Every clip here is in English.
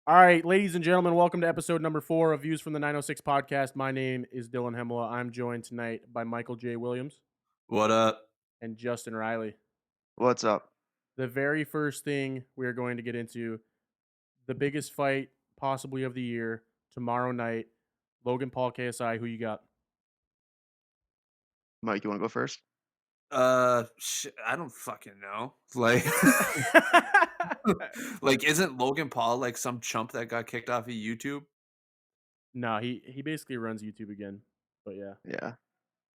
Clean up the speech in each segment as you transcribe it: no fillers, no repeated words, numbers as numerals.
All right, ladies and gentlemen, welcome to episode number 4 of Views from the 906 podcast. My name is Dylan Hemela. I'm joined tonight by Michael J. Williams What up? and Justin Riley. What's up? The very first thing we are going to get into, the biggest fight possibly of the year, tomorrow night. Logan Paul, KSI, who you got? Mike, you want to go first? I don't fucking know. Like, like, isn't Logan Paul like some chump that got kicked off of YouTube? No, he basically runs YouTube again. But yeah. Yeah.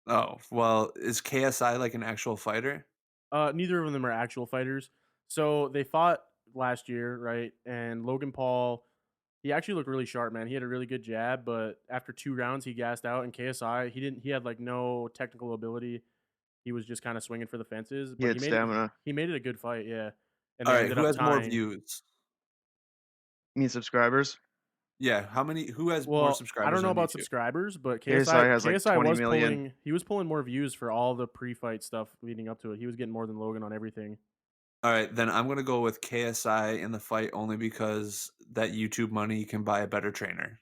Oh, well, is KSI like an actual fighter? Neither of them are actual fighters. So they fought last year, right? And Logan Paul, he actually looked really sharp, man. He had a really good jab, but after 2 rounds, he gassed out. And KSI, he had like no technical ability. He was just kind of swinging for the fences, He but had stamina. he made it a good fight, yeah. And All they right, ended who up has more tying. views? You mean subscribers? Yeah, who has more Well, I don't subscribers know on about YouTube? subscribers, but KSI KSI has like KSI 20 was million. pulling more views for all the pre-fight stuff leading up to it. He was getting more than Logan on everything. All right, then I'm gonna go with KSI in the fight only because that YouTube money can buy a better trainer.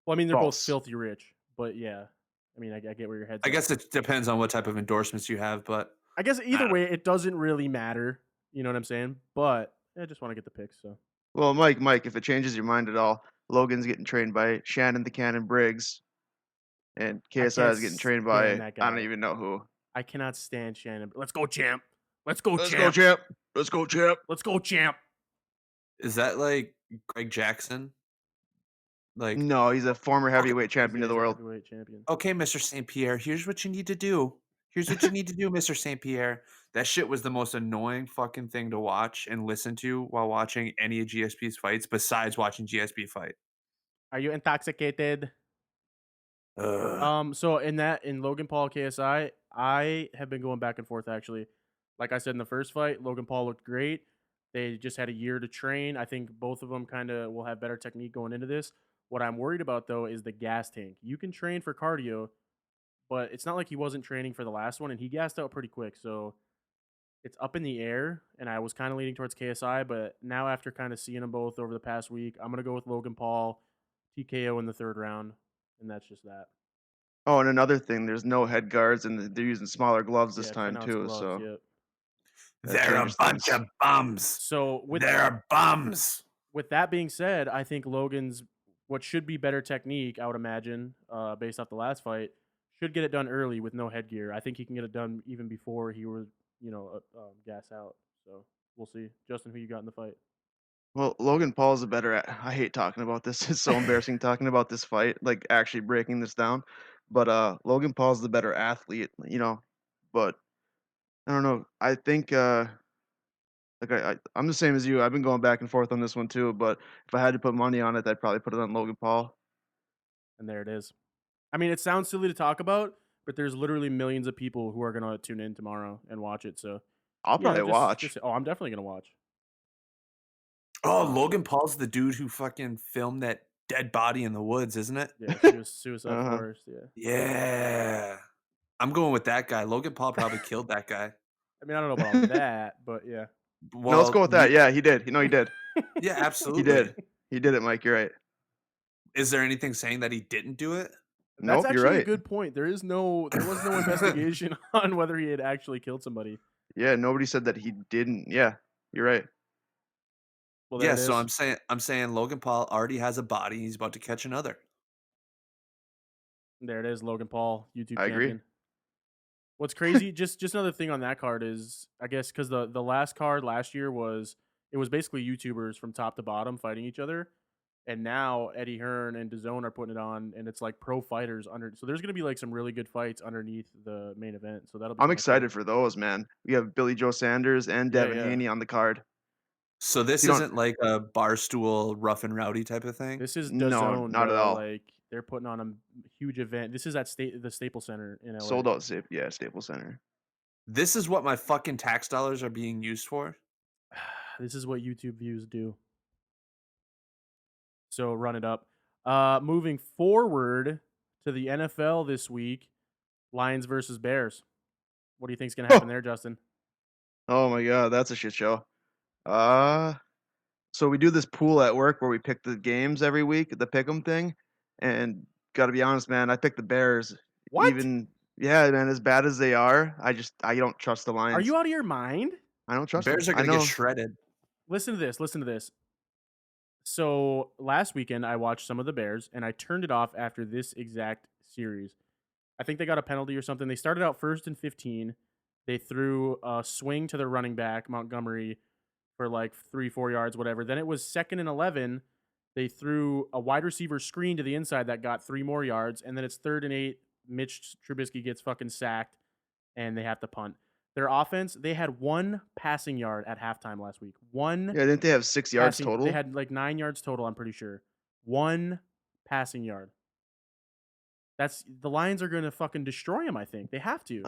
Well, I mean, they're both False. filthy rich, but yeah. I mean, I get where your head's I at. guess it depends on what type of endorsements you have, but I guess I either don't. way, it doesn't really matter. You know what I'm saying? But I just want to get the picks. So Well, Mike, if it changes your mind at all, Logan's getting trained by Shannon the Cannon Briggs, and I KSI can't is getting trained stand by that I don't guy. even know who. I cannot stand Shannon. Let's go, champ. Let's go, Let's go, champ. champ. Let's go, champ. Let's go, champ. Is that like Greg Jackson? Like, No, he's a former okay, heavyweight champion of He's the a world. heavyweight champion. okay, Mr. St. Pierre, here's what you need to do. Here's what you need to do, Mr. St. Pierre. That shit was the most annoying fucking thing to watch and listen to while watching any of GSP's fights besides watching GSP fight. Are you intoxicated? Ugh. So in Logan Paul KSI, I have been going back and forth actually. Like I said in the first fight, Logan Paul looked great. They just had a year to train. I think both of them kind of will have better technique going into this. What I'm worried about though is the gas tank. You can train for cardio, but it's not like he wasn't training for the last one and he gassed out pretty quick. So it's up in the air and I was kind of leaning towards KSI, but now after kind of seeing them both over the past week, I'm going to go with Logan Paul TKO in the 3rd round, and that's just that. Oh, and another thing, there's no head guards, and they're using smaller gloves this Yeah, time pronounced too. gloves. So Yep. that They're a changes bunch things. of bums. So They're bums. with that being said, I think Logan's what should be better technique, I would imagine, based off the last fight, should get it done early with no headgear. I think he can get it done even before he was, gas out. So we'll see. Justin, who you got in the fight? Well, Logan Paul's a better I hate talking about this. It's so embarrassing talking about this fight, like actually breaking this down. But Logan Paul's the better athlete. But I don't know. I think like I'm the same as you. I've been going back and forth on this one too, but if I had to put money on it, I'd probably put it on Logan Paul. And there it is. I mean, it sounds silly to talk about, but there's literally millions of people who are gonna tune in tomorrow and watch it. So I'll yeah, probably watch. just oh, I'm definitely gonna watch. Oh, Logan Paul's the dude who fucking filmed that dead body in the woods, isn't it? Yeah, Suicide Uh-huh. Forest. Yeah. Yeah. I'm going with that guy. Logan Paul probably killed that guy. I mean, I don't know about all that, but yeah. No, let's go Well, with that. Yeah, he did. He did. yeah, He absolutely. did. He did it, Mike. You're right. Is there anything saying that he didn't do it? That's Nope, you're actually a right. good point. There was no investigation on whether he had actually killed somebody. Yeah, nobody said that he didn't. Yeah, you're right. Well, there Yeah, it so is. I'm saying Logan Paul already has a body, he's about to catch another. There it is. Logan Paul, YouTube I agree. champion. What's crazy? Just another thing on that card is, I guess, because the last card last year was basically YouTubers from top to bottom fighting each other, and now Eddie Hearn and DAZN are putting it on, and it's like pro fighters under. So there's gonna be like some really good fights underneath the main event. So that'll be I'm kind of cool. excited for those, man. We have Billy Joe Sanders and Yeah, Devin yeah. Haney on the card. So If this you don't isn't like a barstool rough and rowdy type of thing? This is No, DAZN, not at bro. all. Like they're putting on a huge event. This is at the Staples Center in LA. Sold out Staples Center. This is what my fucking tax dollars are being used for? This is what YouTube views do. So run it up. Moving forward to the NFL this week, Lions versus Bears. What do you think is going to happen Oh, there, Justin? oh my god, that's a shit show. Uh So we do this pool at work where we pick the games every week, the pick 'em thing, and gotta be honest, man, I picked the Bears. What? Even yeah, man, as bad as they are, I don't trust the Are Lions. you out of your mind? I don't The trust them. Bears are I gonna get know. shredded. Listen to this. Listen to this. So last weekend, I watched some of the Bears, and I turned it off after this exact series. I think they got a penalty or something. They started out 1st and 15. They threw a swing to their running back, Montgomery, for like 3, 4 yards, whatever. Then it was 2nd and 11. They threw a wide receiver screen to the inside that got 3 more yards. And then it's 3rd and 8. Mitch Trubisky gets fucking sacked, and they have to punt. Their offense, they had 1 passing yard at halftime last week. One Yeah, didn't they have 6 yards passing, they total? had like 9 yards total, I'm pretty sure. 1 passing yard. The Lions are going to fucking destroy them, I think. They have to.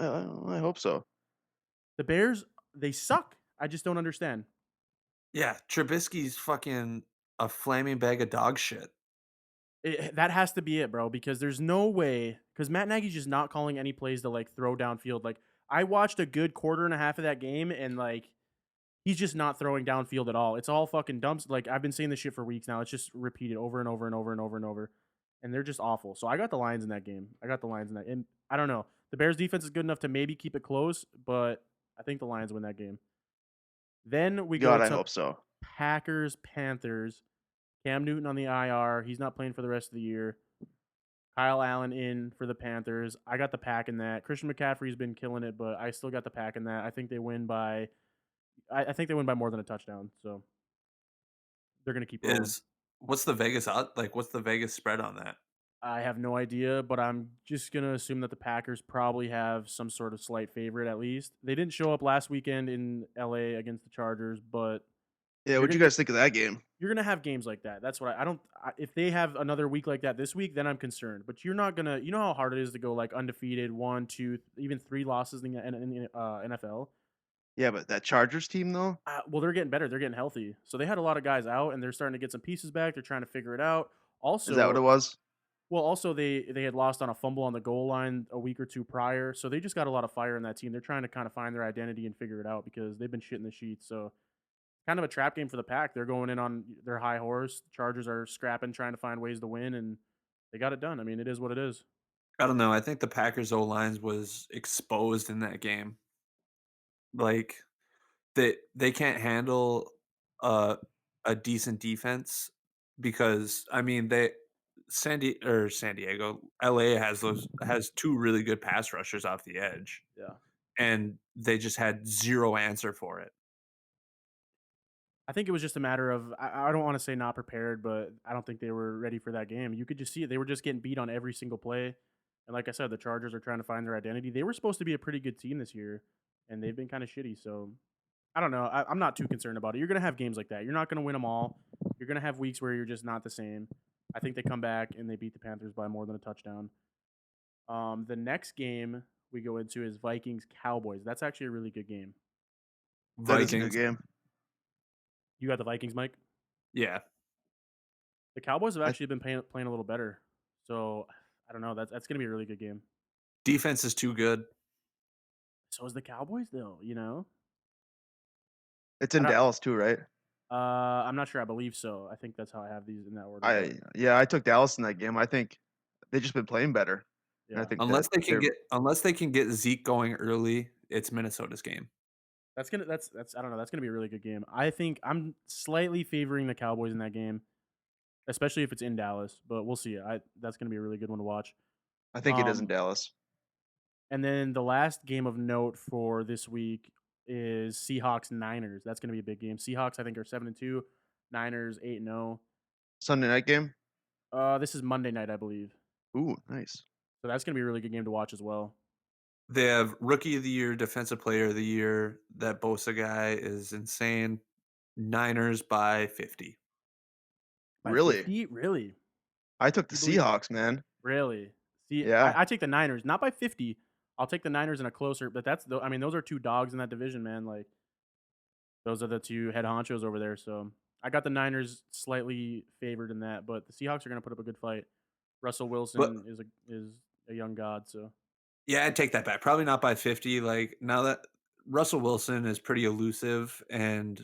I hope so. The Bears, they suck. I just don't understand. Yeah, Trubisky's fucking a flaming bag of dog shit. That has to be it, bro, because there's no way, because Matt Nagy's just not calling any plays to like throw downfield. Like, I watched a good quarter and a half of that game, and like, he's just not throwing downfield at all. It's all fucking dumps. Like, I've been saying this shit for weeks now. It's just repeated over and over and over and over and over. And they're just awful. So I got the Lions in that game. I got the Lions in that. And I don't know. The Bears defense is good enough to maybe keep it close, but I think the Lions win that game. Then we go God, I to hope so. Packers Panthers. Cam Newton on the IR. He's not playing for the rest of the year. Kyle Allen in for the Panthers. I got the Pack in that. Christian McCaffrey's been killing it, but I still got the Pack in that. I think they win by I think they win by more than a touchdown. So they're gonna keep rolling. Is what's the Vegas out like, what's the Vegas spread on that? I have no idea, but I'm just gonna assume that the Packers probably have some sort of slight favorite at least. They didn't show up last weekend in LA against the Chargers, but Yeah, you're what'd you gonna guys think of that game? you're gonna have games like that. That's what I don't. If they have another week like that this week, then I'm concerned. But you're not gonna. You know how hard it is to go like undefeated, 1, 2, even 3 losses in the NFL. Yeah, but that Chargers team though? Well, they're getting better. They're getting healthy. So they had a lot of guys out, and they're starting to get some pieces back. They're trying to figure it out. Is that what it Also, was? well, also they had lost on a fumble on the goal line a week or two prior, so they just got a lot of fire in that team. They're trying to kind of find their identity and figure it out because they've been shitting the sheets. So kind of a trap game for the Pack. They're going in on their high horse. The Chargers are scrapping, trying to find ways to win, and they got it done. I mean, it is what it is. I don't know, I think the Packers O-lines was exposed in that game. Like, they can't handle a a decent defense because, I mean, San Diego, LA has 2 really good pass rushers off the edge, Yeah. and they just had 0 answer for it. I think it was just a matter of I don't want to say not prepared, but I don't think they were ready for that game. You could just see it. They were just getting beat on every single play. And like I said, the Chargers are trying to find their identity. They were supposed to be a pretty good team this year, and they've been kind of shitty. So I don't know. I'm not too concerned about it. You're going to have games like that. You're not going to win them all. You're going to have weeks where you're just not the same. I think they come back and they beat the Panthers by more than a touchdown. The next game we go into is Vikings Cowboys. That's actually a really good game. That is a good Vikings. game. You got the Vikings, Mike? Yeah. The Cowboys have I actually been playing a little better. So I don't know. That's going to be a really good game. Defense is too good. So is the Cowboys, though. It's I in don't. Dallas too, right? I'm not sure. I believe so. I think that's how I have these in that order. But I took Dallas in that game. I think they just been playing better. And I yeah, think that they're Unless they can get Zeke going early, it's Minnesota's game. that's I don't know. That's gonna be a really good game. I think I'm slightly favoring the Cowboys in that game, especially if it's in Dallas. But we'll see. That's gonna be a really good one to watch. I think it is in Um, Dallas. and then the last game of note for this week is Seahawks Niners. That's gonna be a big game. Seahawks I think are 7-2. Niners 8-0. Sunday night game? This is Monday night, I believe. Ooh, nice. So that's gonna be a really good game to watch as well. They have rookie of the year, defensive player of the year. That Bosa guy is insane. Niners by 50. By Really? 50? Really? I took the You believe Seahawks, man. really? See, Yeah. I take the Niners, not by 50. I'll take the Niners in a closer, but I mean, those are two dogs in that division, man. Like those are the two head honchos over there. So I got the Niners slightly favored in that, but the Seahawks are going to put up a good fight. Russell But Wilson is a young god, so yeah, I'd take that back. Probably not by 50. Like, now that Russell Wilson is pretty elusive, and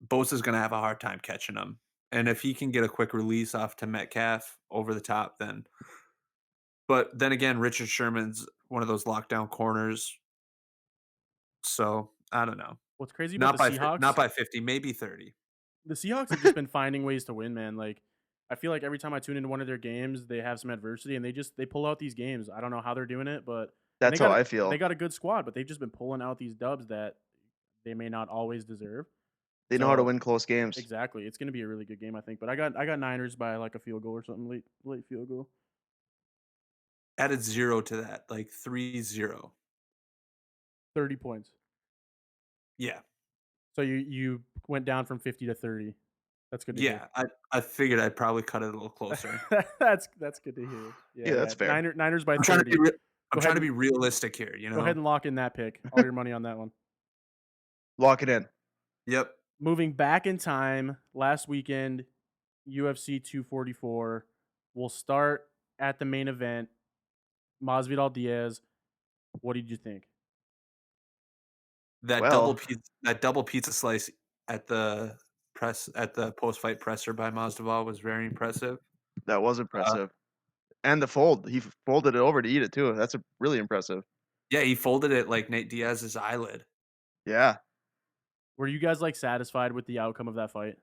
Bosa's gonna have a hard time catching him. And if he can get a quick release off to Metcalf over the top, then but then again, Richard Sherman's one of those lockdown corners, so I don't know. What's crazy about Not by 50, maybe 30. the Seahawks have just been finding ways to win, man. Like, I feel like every time I tune into one of their games, they have some adversity and they pull out these games. I don't know how they're doing it, but and That's how I they feel. got a good squad, but they've just been pulling out these dubs that they may not always deserve. They know how to So win close games. exactly, it's gonna be a really good game, I think. But I got Niners by like a field goal or something, late field goal, Added 0 to that, like 3-0. 30 points. Yeah. So you went down from 50 to 30. That's good to hear. Yeah, I figured I'd probably cut it a little closer. That's good to hear. Yeah, that's fair. Niners by I'm trying to be 30. rea I'm Go trying ahead to and be realistic here, you go ahead know? and lock in that pick. All your money on that one. Lock it in. Yep. Moving back in time, last weekend, UFC 244. We'll start at the main event. Masvidal Diaz. What did you think? Well, That double pizza slice at the post-fight presser by Masvidal was very impressive. that was Uh, impressive. And the fold. He folded it over to eat it too. That's really impressive. yeah, he folded it like Nate Diaz's eyelid. Yeah. Were you guys like satisfied with the outcome of that fight?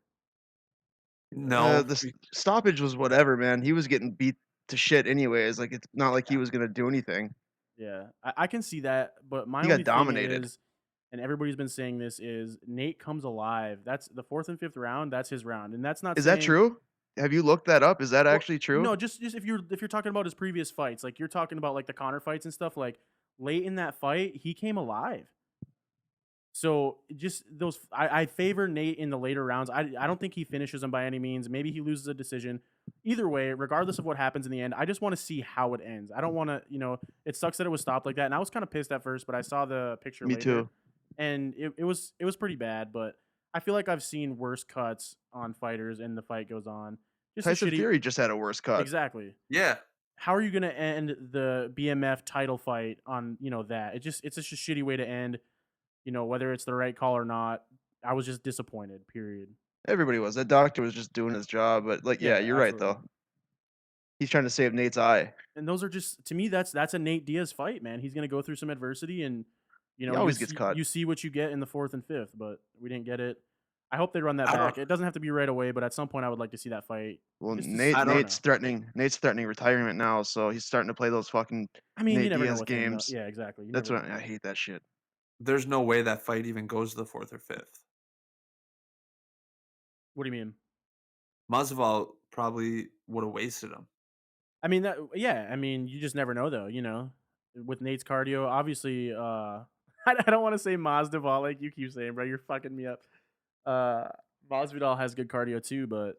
No, The stoppage was whatever, man. He was getting beat to shit anyways. Like it's not like he was gonna do anything. Yeah, I can see that, but my He only got thing dominated. is, and everybody's been saying this, is Nate comes alive. That's the fourth and fifth round. That's his round, and that's not Is that saying. true? Have you looked that up? Is that Well, actually true? no, just if you're talking about his previous fights, like you're talking about like the Connor fights and stuff. Like late in that fight, he came alive. So just those, I favor Nate in the later rounds. I don't think he finishes him by any means. Maybe he loses a decision. Either way, regardless of what happens in the end, I just want to see how it ends. I don't want to, it sucks that it was stopped like that. And I was kind of pissed at first, but I saw the picture Me later, too. and it was pretty bad. But I feel like I've seen worse cuts on fighters, and the fight goes on. Just a Tyson shitty. Fury just had a worse cut. Exactly. yeah. How are you going to end the BMF title fight on that? It's just a shitty way to end. Whether it's the right call or not, I was just disappointed. Period. Everybody was. That doctor was just doing his job, but like, yeah, Yeah, you're right absolutely. though. He's trying to save Nate's eye. And those are just, to me, that's a Nate Diaz fight, man. He's gonna go through some adversity, and He always gets cut. you see what you get in the fourth and fifth, but we didn't get it. I hope they run that I don't back. It doesn't have to be right away, but at some point, I would like to see that fight. Well, Just to Nate I don't Nate's threatening Nate's threatening retirement now, so he's starting to play those fucking I mean, you Nate never know Diaz with him, though. games. Yeah, exactly. You That's never what know. I hate that shit. there's no way that fight even goes to the 4th or 5th. What do you mean? Masvidal probably would have wasted him. I mean that. Yeah, I mean, you just never know, though. With Nate's cardio, obviously. I don't want to say Masvidal like you keep saying, bro. You're fucking me up. Uh, Masvidal has good cardio too, but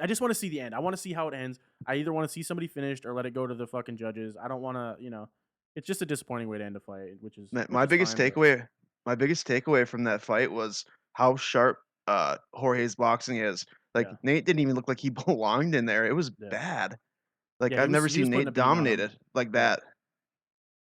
I just want to see the end. I want to see how it ends. I either want to see somebody finished or let it go to the fucking judges. I don't want to, it's just a disappointing way to end a fight, which is My which my is biggest fine. But takeaway my biggest takeaway from that fight was how sharp Jorge's boxing is. Like yeah, Nate didn't even look like he belonged in there. It was yeah, bad. Like yeah. I've never He was seen putting a Nate beating on him. dominated like Yeah. that.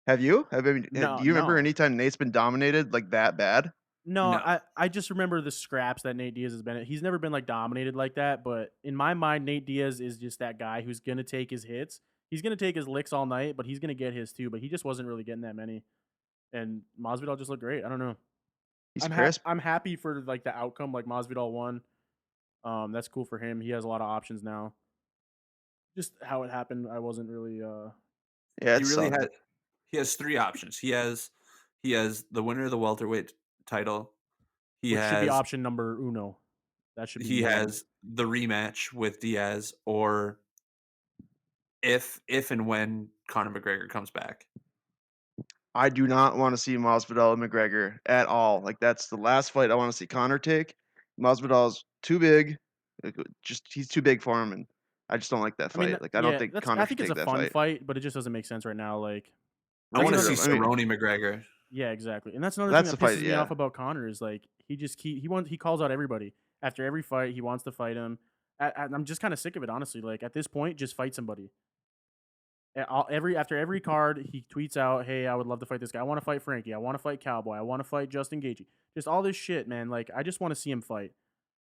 Have you? Do No, you remember no, any time Nate's been dominated like that bad? no. No. I just remember the scraps that Nate Diaz has been. He's never been like dominated like that. But in my mind, Nate Diaz is just that guy who's gonna take his hits. He's gonna take his licks all night, but he's gonna get his too. But he just wasn't really getting that many. And Masvidal just looked great. I don't know. He's crisp. I'm happy for like the outcome. Like Masvidal won. That's cool for him. He has a lot of options now. Just how it happened, I wasn't really. Yeah, He it really sucked. had he has 3 options. He has the winner of the welterweight title. He Which should be has option number uno. That should be he one. has the rematch with Diaz, or if and when Conor McGregor comes back. I do not want to see Masvidal and McGregor at all. Like that's the last fight I want to see Connor take. Masvidal's too big. Just he's too big for him, and I just don't like that I mean, fight. Like I don't yeah, think that's. Connor I should think it's take a that fun fight. fight, but it just doesn't make sense right now. Like I that's wanna another. see I mean, Cerrone McGregor. Yeah, exactly. And that's another thing that's that the fight. pisses me Yeah, off about Connor is like he calls out everybody after every fight. He wants to fight him. I'm just kind of sick of it, honestly. Like at this point, just fight somebody. Every after every card, he tweets out, "Hey, I would love to fight this guy. I want to fight Frankie. I want to fight Cowboy. I want to fight Justin Gaethje." Just all this shit, man. Like I just want to see him fight.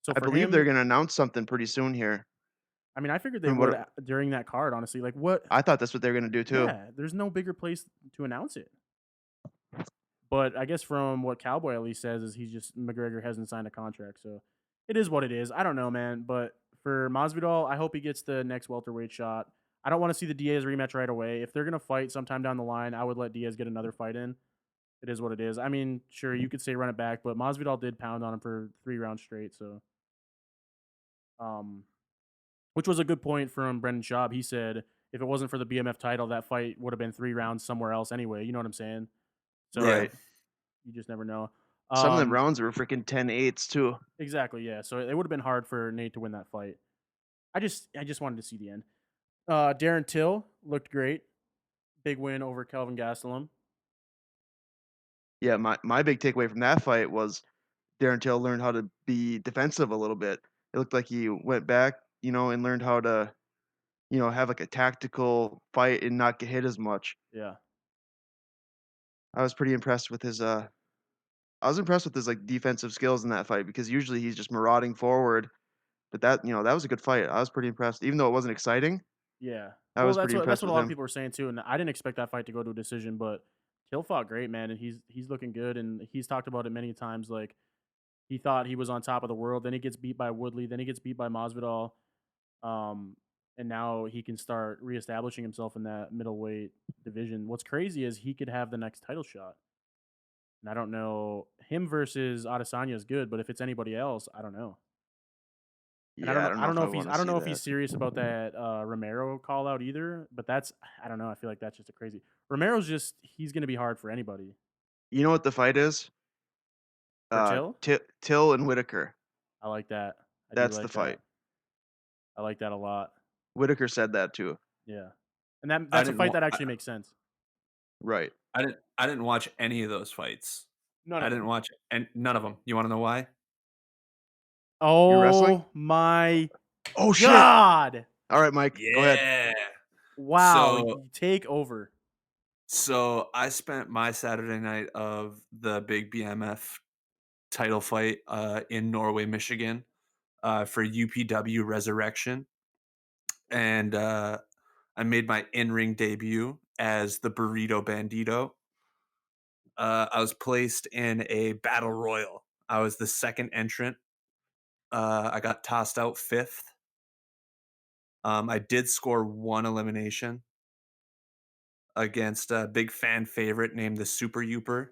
So I for believe they're him, gonna announce something pretty soon here. I mean, I figured they From would what during that card. Honestly, like what? I thought that's what they're gonna do too. Yeah, there's no bigger place to announce it. But I guess from what Cowboy at least says is he's just McGregor hasn't signed a contract, so it is what it is. I don't know, man. But for Masvidal, I hope he gets the next welterweight shot. I don't want to see the Diaz rematch right away. If they're gonna fight sometime down the line, I would let Diaz get another fight in. It is what it is. I mean, sure, you could say run it back, but Masvidal did pound on him for 3 rounds straight, so um, which was a good point from Brendan Schaub. He said if it wasn't for the BMF title, that fight would have been 3 rounds somewhere else anyway. You know what I'm saying? So Yeah. Right. you just never know. Some of them Um, rounds were freaking 10-8s too. exactly, yeah. So it would have been hard for Nate to win that fight. I just wanted to see the end. Darren Till looked great. Big win over Kelvin Gastelum. Yeah, my big takeaway from that fight was Darren Till learned how to be defensive a little bit. It looked like he went back, and learned how to, have like a tactical fight and not get hit as much. Yeah. I was pretty impressed with his I was impressed with his like defensive skills in that fight because usually he's just marauding forward, but that was a good fight. I was pretty impressed. Even though it wasn't exciting, Yeah. I Well, was that's pretty what impressed a with lot of him. people were saying too, and I didn't expect that fight to go to a decision, but Till fought great, man, and he's looking good, and he's talked about it many times. Like he thought he was on top of the world, then he gets beat by Woodley, then he gets beat by Masvidal, um, and now he can start reestablishing himself in that middleweight division. What's crazy is he could have the next title shot, and I don't know him versus Adesanya is good, but if it's anybody else, I don't know. And I don't Yeah, I know don't I know don't if know I if he's want to I don't see know if he's that. serious about that Romero call out either, but that's I don't know. I feel like that's just a crazy. Romero's just he's going to be hard for anybody. You know what the fight is? For Till, Till and Whitaker. I like that. I do That's the like fight. that. I like that a lot. Whitaker said that too. Yeah. And that I that's a didn't fight wa- that actually makes sense. Right. I didn't watch any of those fights. None I of didn't them. watch and none of them. You wanna know why? You wrestling? Oh my Oh shit! god. All right, Mike, go ahead. Yeah. Wow, So take over. so I spent my Saturday night of the big BMF title fight, in Norway, Michigan, for UPW Resurrection, and, I made my in-ring debut as the Burrito Bandito. I was placed in a battle royal. I was the second entrant. I got tossed out 5th. I did score 1 elimination against a big fan favorite named the Super Youper.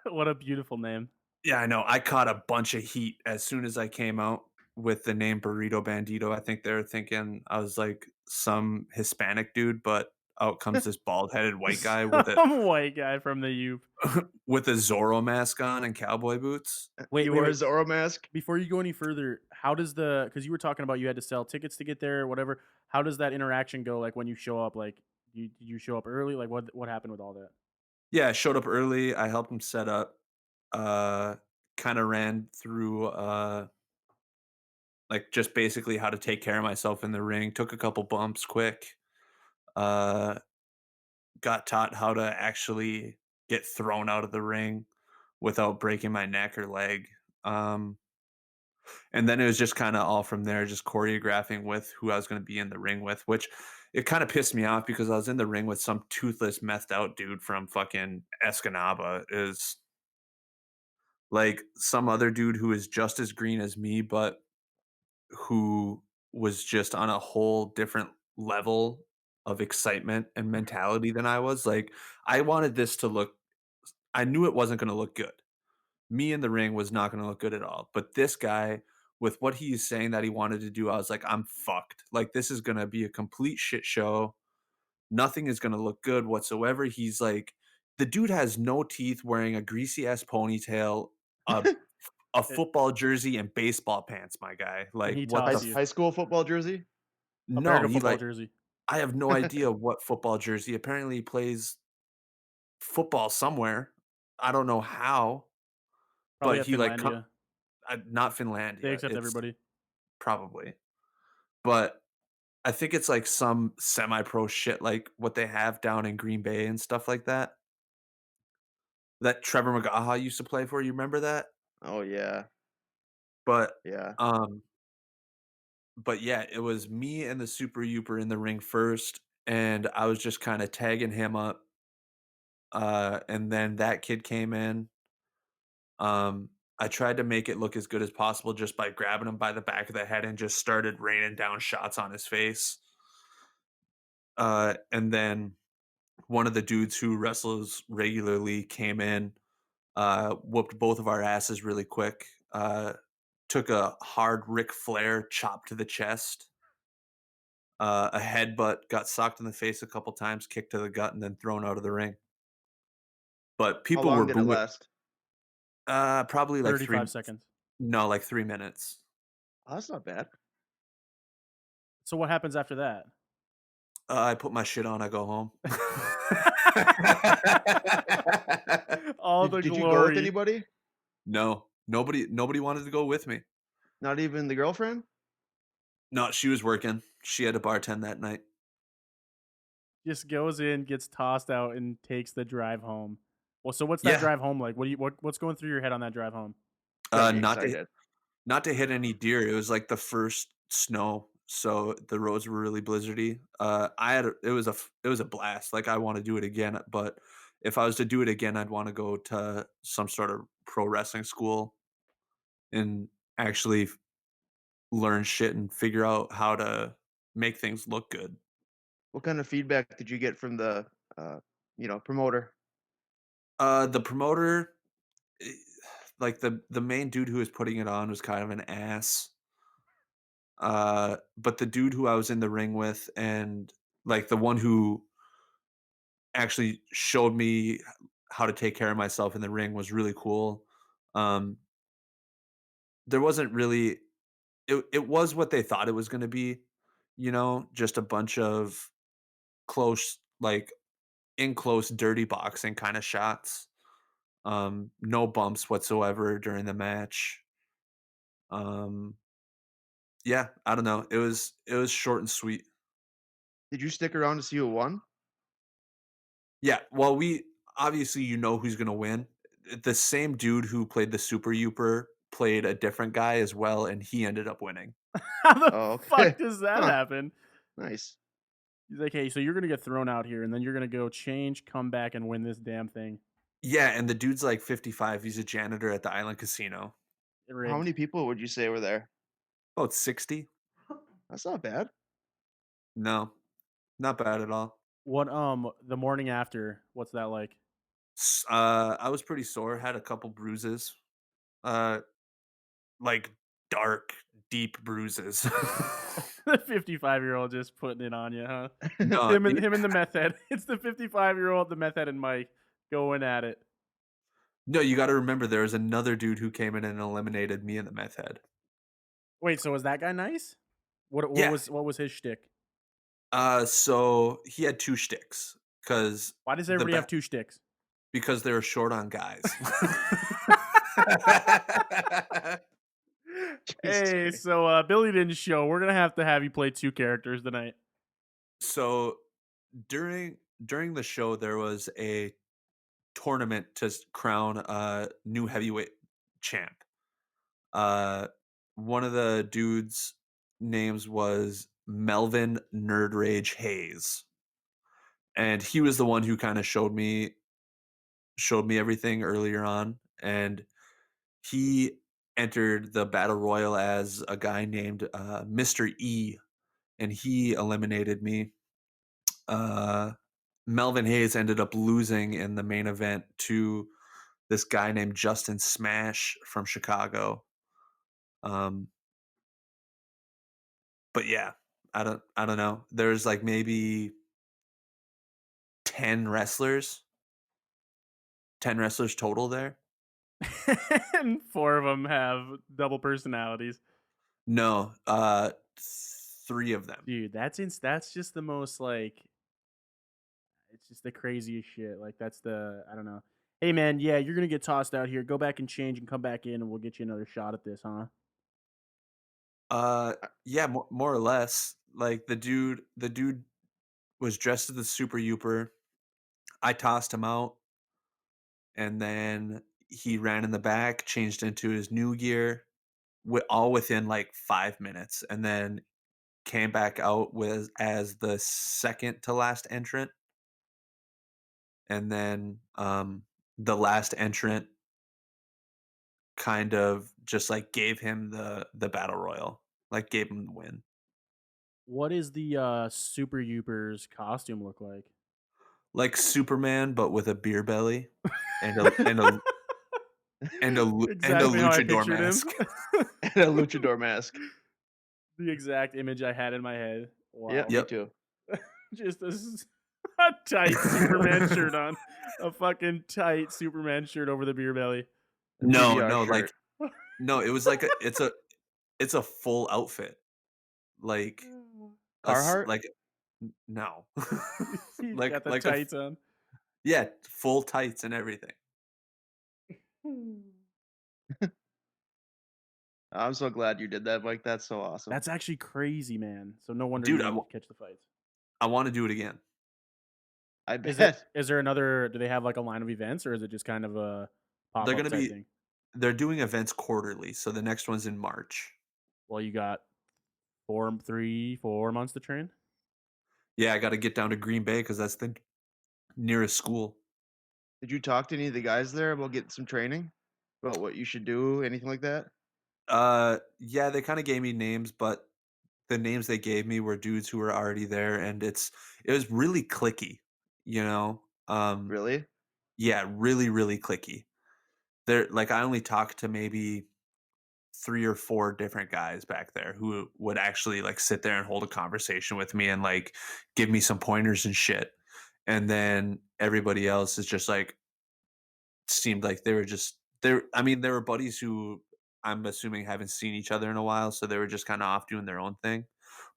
What a beautiful name. Yeah, I know. I caught a bunch of heat as soon as I came out with the name Burrito Bandito. I think they're thinking I was like some Hispanic dude, but out comes this bald-headed white guy with a Some white guy from the U. with a Zorro mask on and cowboy boots. Wait, You wait, wore a wait. Zorro mask? Before you go any further, how does the because you were talking about you had to sell tickets to get there, or whatever. How does that interaction go? Like when you show up, like did you show up early? Like what happened with all that? Yeah, I showed up early. I helped him set up. Uh, Kind of ran through like just basically how to take care of myself in the ring. Took a couple bumps quick. Uh, got taught how to actually get thrown out of the ring without breaking my neck or leg. Um, and then it was just kind of all from there, just choreographing with who I was going to be in the ring with, which it kind of pissed me off because I was in the ring with some toothless, methed out dude from fucking Escanaba. Is like some other dude who is just as green as me, but who was just on a whole different level of excitement and mentality than I was. Like, I wanted this to look, I knew it wasn't going to look good. Me in the ring was not going to look good at all. But this guy, with what he's saying that he wanted to do, I was like, I'm fucked. Like, this is going to be a complete shit show. Nothing is going to look good whatsoever. He's like, the dude has no teeth, wearing a greasy ass ponytail, a It, football jersey, and baseball pants, my guy. and Like, he what the tossed High you high school football jersey? a no, Berga he football like jersey, I have no idea what football jersey. Apparently, he plays football somewhere. I don't know how, probably but at he Finlandia. not They Finlandia. accept It's everybody. probably, but I think it's like some semi-pro shit like what they have down in Green Bay and stuff like that. That Trevor McGaha used to play for, you remember that? Oh yeah, But, yeah. um but yeah, it was me and the Super Youper in the ring first, and I was just kinda tagging him up, and then that kid came in. I tried to make it look as good as possible just by grabbing him by the back of the head and just started raining down shots on his face. And then one of the dudes who wrestles regularly came in, whooped both of our asses really quick, took a hard Ric Flair chop to the chest, a headbutt, got socked in the face a couple times, kicked to the gut, and then thrown out of the ring. But How people were long did it booing. last? Probably like 35 seconds. no, like 3 minutes. Oh, that's not bad. So what happens after that? I put my shit on, I go home. All the Did you go with glory. anybody? No, nobody wanted to go with me. Not even the girlfriend? No, she was working. She had to bartend that night. Just goes in, gets tossed out, and takes the drive home. Well, so what's that Yeah, drive home like? What's going through your head on that drive home? Gotta be not to excited. not to hit any deer. It was like the first snow, so the roads were really blizzardy. It was a blast. Like I want to do it again, but if I was to do it again, I'd want to go to some sort of pro wrestling school and actually learn shit and figure out how to make things look good. What kind of feedback did you get from the, promoter? The promoter, eh, like the main dude who was putting it on was kind of an ass. But the dude who I was in the ring with and like the one who actually showed me how to take care of myself in the ring was really cool. Um, there wasn't really it was what they thought it was going to be, just a bunch of close like in close dirty boxing kind of shots. No bumps whatsoever during the match. Um, yeah, I don't know. It was short and sweet. Did you stick around to see who won? Yeah, well, we obviously who's gonna win. The same dude who played the Super Youper played a different guy as well, and he ended up winning. How the Oh, fuck okay. does that Huh, happen? nice. He's like, hey, so you're gonna get thrown out here, and then you're gonna go change, come back, and win this damn thing. Yeah, and the dude's like 55. He's a janitor at the Island Casino. How Rigged. many people would you say were there? About 60? That's not bad. No, not bad at all. What the morning after? What's that like? I was pretty sore. Had a couple bruises. Uh, like dark, deep bruises. The 55-year-old just putting it on you, huh? No, Him and the meth head. It's the 55-year-old, the meth head, and Mike going at it. no, you got to remember there was another dude who came in and eliminated me and the meth head. Wait, so was that guy nice? What what Yeah. was what was his shtick? So he had 2 shticks because Why does the everybody be have two sticks? because they were short on guys. Jesus Hey, Christ. so Billy didn't show. We're gonna have to have you play two characters tonight. So during the show, there was a tournament to crown a new heavyweight champ. Uh, one of the dudes' names was Melvin Nerd Rage Hayes, and he was the one who kind of showed me everything earlier on, and he entered the battle royal as a guy named Mr. E, and he eliminated me. Uh, Melvin Hayes ended up losing in the main event to this guy named Justin Smash from Chicago. Um, but yeah, I don't know. There's like maybe 10 wrestlers, 10 wrestlers total there. And four of them have double personalities. No, 3 of them. Dude, that's just the most like it's just the craziest shit. Like that's the I don't know. Hey man, yeah, you're gonna get tossed out here. Go back and change and come back in, and we'll get you another shot at this, huh? Uh, I yeah, more or less. Like the dude was dressed as the Super Youper. I tossed him out, and then he ran in the back, changed into his new gear, all within like 5 minutes, and then came back out with as the second to last entrant, and then the last entrant kind of just like gave him the battle royal, like gave him the win. What is the Super Youpers costume look like? Like Superman, but with a beer belly and a Exactly how I luchador pictured him. mask. And a luchador mask. The exact image I had in my head. Yeah, Wow. me Yep. too. Just a tight Superman shirt on. A fucking tight Superman shirt over the beer belly. A No, PBR no, shirt. like no, it was like it's a full outfit. Like Carhartt? like no. He's like got the like a tights on. yeah, full tights and everything. I'm so glad you did that, Mike. That's so awesome. That's actually crazy, man. So no wonder you Dude, didn't catch the fights. I want to do it again. I Is it? bet. Is there another? Do they have like a line of events, or is it just kind of a pop They're up gonna type be thing? they're doing events quarterly, so the next one's in March. Well, you got 4 months to train. Yeah, I got to get down to Green Bay because that's the nearest school. Did you talk to any of the guys there about getting some training? About what you should do, anything like that? Yeah, they kind of gave me names, but the names they gave me were dudes who were already there, and it was really clicky, you know. Really? Yeah, really, really clicky. There, like I only talked to maybe 3 or 4 different guys back there who would actually like sit there and hold a conversation with me and like give me some pointers and shit. And then everybody else is just like seemed like they were just there. I mean, there were buddies who I'm assuming haven't seen each other in a while, so they were just kind of off doing their own thing.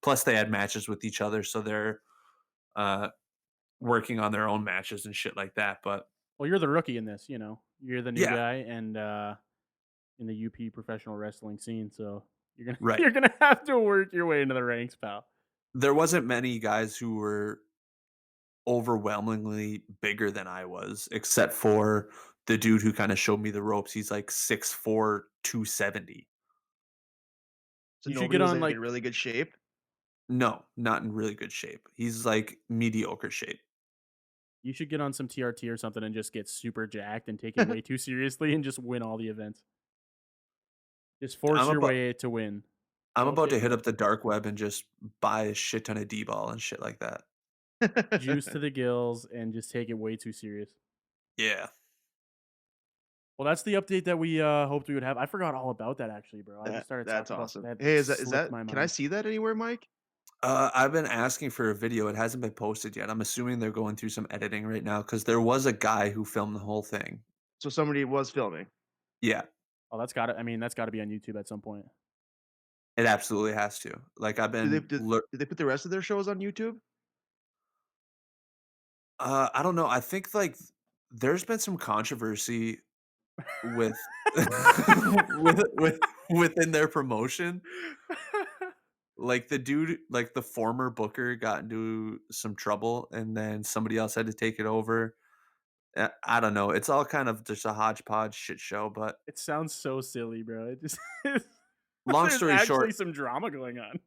Plus, they had matches with each other, so they're uh, working on their own matches and shit like that. But Well, you're the rookie in this. You're the new yeah, guy, and in the UP professional wrestling scene, so you're gonna right. you're gonna have to work your way into the ranks, pal. There wasn't many guys who were overwhelmingly bigger than I was, except for the dude who kind of showed me the ropes. He's like 6'4", 270. So You should nobody get was on like in like really good shape? No, not in really good shape. He's like mediocre shape. you should get on some TRT or something and just get super jacked and take it way too seriously and just win all the events. Just I'm force your about way to win. I'm Don't about to take hit no. up the dark web and just buy a shit ton of D-ball and shit like that. Juice to the gills and just take it way too serious. Yeah. Well, that's the update that we hoped we would have. I forgot all about that actually, bro. I just started That's talking about awesome. that. Hey, is Slipped that my can I mind. see that anywhere, Mike? I've been asking for a video. It hasn't been posted yet. I'm assuming they're going through some editing right now because there was a guy who filmed the whole thing. So somebody was filming. Yeah, Oh, that's got to. I mean, that's got to be on YouTube at some point. it absolutely has to. Like I've Did they been, did, did they put the rest of their shows on YouTube? I don't know. I think like there's been some controversy with within their promotion. Like the dude, like the former booker got into some trouble, and then somebody else had to take it over. I don't know. It's all kind of just a hodgepodge shit show. But It sounds so silly, bro. It just long there's story actually short, some drama going on.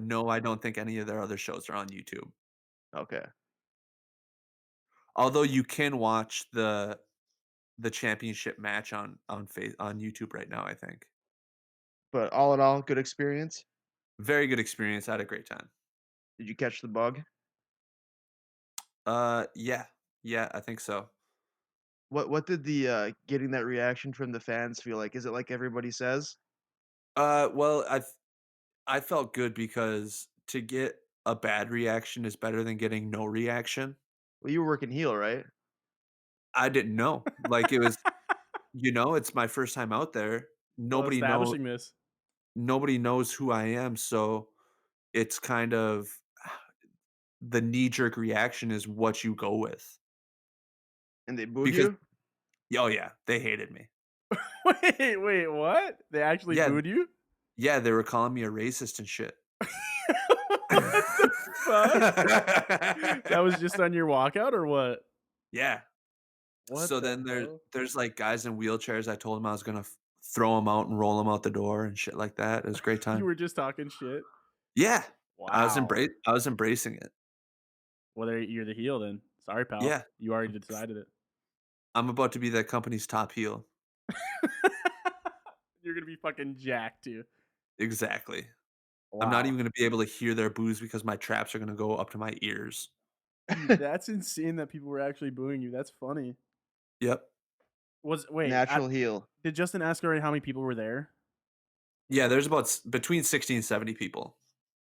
no, I don't think any of their other shows are on YouTube. Okay. Although you can watch the championship match on YouTube right now. I think But all in all, good experience. very good experience. I had a great time. Did you catch the bug? Yeah, yeah, I think so. What did the getting that reaction from the fans feel like? Is it like everybody says? Well, I felt good because to get a bad reaction is better than getting no reaction. Well, you were working heel, right? I didn't know. Like it was, it's my first time out there. Well, establishing this. Nobody knows who I am, so it's kind of the knee jerk reaction is what you go with. And they booed Because you? oh yeah, they hated me. Wait, what? They actually Yeah, booed you? yeah, they were calling me a racist and shit. What the fuck? That was just on your walkout or what? Yeah. What So the then hell? there's, like, guys in wheelchairs. I told them I was gonna throw them out and roll them out the door and shit like that. It was a great You time. were just talking shit? Yeah. Wow. I was embracing it. Well, there you're the heel then. Sorry, pal. Yeah. You already decided it. I'm about to be that company's top heel. You're gonna be fucking jacked too. Exactly. I'm not Wow. even gonna be able to hear their boos because my traps are gonna go up to my ears. Dude, that's insane that people were actually booing you. That's funny. Yep. Was wait, Natural heel. did Justin ask already how many people were there? Yeah, there's about between 60 and 70 people.